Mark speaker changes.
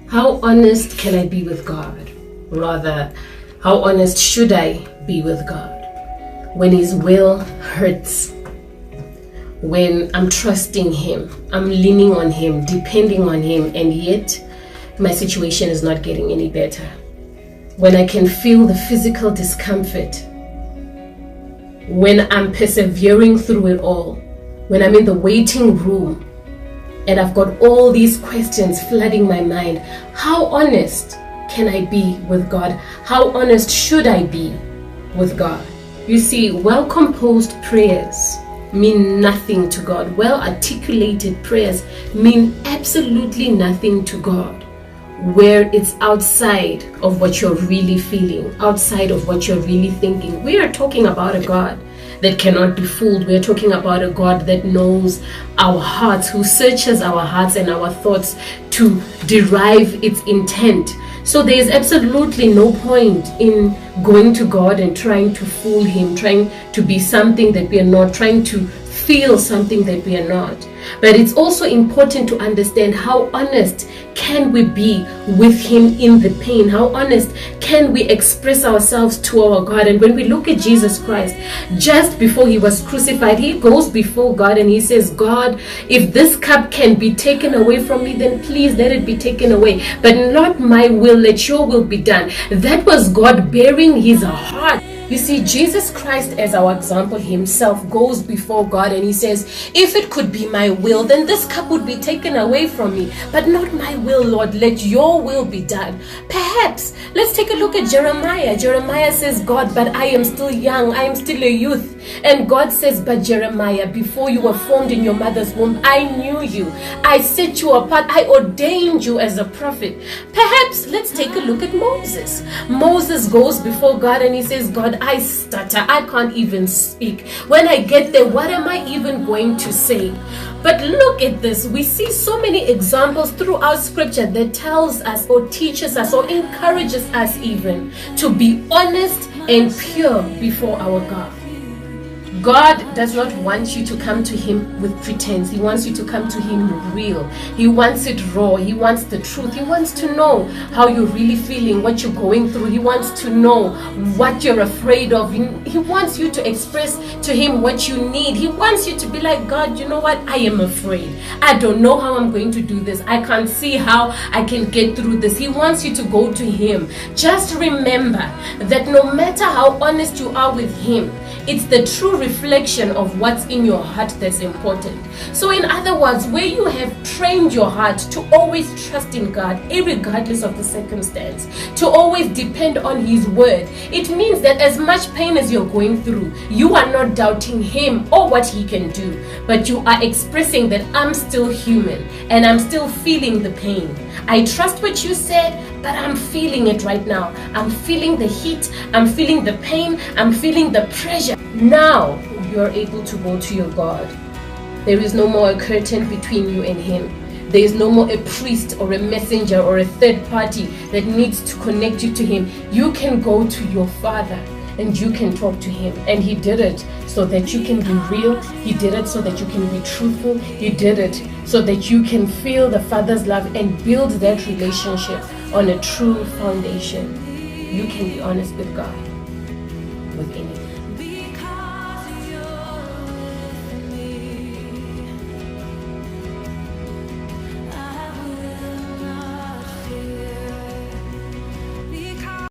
Speaker 1: How honest can I be with God? Rather, how honest should I be with God? When His will hurts, when I'm trusting Him, I'm leaning on Him, depending on Him, and yet my situation is not getting any better. When I can feel the physical discomfort, when I'm persevering through it all, when I'm in the waiting room and I've got all these questions flooding my mind, how honest can I be with God? How honest should I be with God? You see, well-composed prayers mean nothing to God. Well-articulated prayers mean absolutely nothing to God, where it's outside of what you're really feeling, outside of what you're really thinking. We are talking about a God that cannot be fooled. We're talking about a God that knows our hearts, who searches our hearts and our thoughts to derive its intent. So there is absolutely no point in going to God and trying to fool Him, trying to be something that we are not, trying to feel something that we are not. But it's also important to understand how honest can we be with Him in the pain? How honest can we express ourselves to our God? And when we look at Jesus Christ, just before He was crucified, He goes before God and He says, God, if this cup can be taken away from me, then please let it be taken away. But not my will, let your will be done. That was God bearing His heart. You see, Jesus Christ, as our example Himself, goes before God and He says, if it could be my will, then this cup would be taken away from me. But not my will, Lord, let your will be done. Perhaps, let's take a look at Jeremiah. Jeremiah says, God, but I am still young, I am still a youth. And God says, but Jeremiah, before you were formed in your mother's womb, I knew you. I set you apart. I ordained you as a prophet. Perhaps, let's take a look at Moses. Moses goes before God and he says, God, I stutter. I can't even speak. When I get there, what am I even going to say? But look at this. We see so many examples throughout scripture that tells us or teaches us or encourages us even to be honest and pure before our God. God does not want you to come to Him with pretense. He wants you to come to Him real. He wants it raw. He wants the truth. He wants to know how you're really feeling, what you're going through. He wants to know what you're afraid of. He wants you to express to Him what you need. He wants you to be like, God, you know what? I am afraid. I don't know how I'm going to do this. I can't see how I can get through this. He wants you to go to Him. Just remember that no matter how honest you are with Him, it's the true reflection of what's in your heart that's important. So in other words, where you have trained your heart to always trust in God, irregardless of the circumstance, to always depend on His word, it means that as much pain as you're going through, you are not doubting Him or what He can do, but you are expressing that I'm still human and I'm still feeling the pain. I trust what you said, but I'm feeling it right now. I'm feeling the heat, I'm feeling the pain, I'm feeling the pressure. Now you're able to go to your God. There is no more a curtain between you and Him. There is no more a priest or a messenger or a third party that needs to connect you to Him. You can go to your Father and you can talk to Him. And He did it so that you can be real. He did it so that you can be truthful. He did it so that you can feel the Father's love and build that relationship on a true foundation. You can be honest with God with anyone.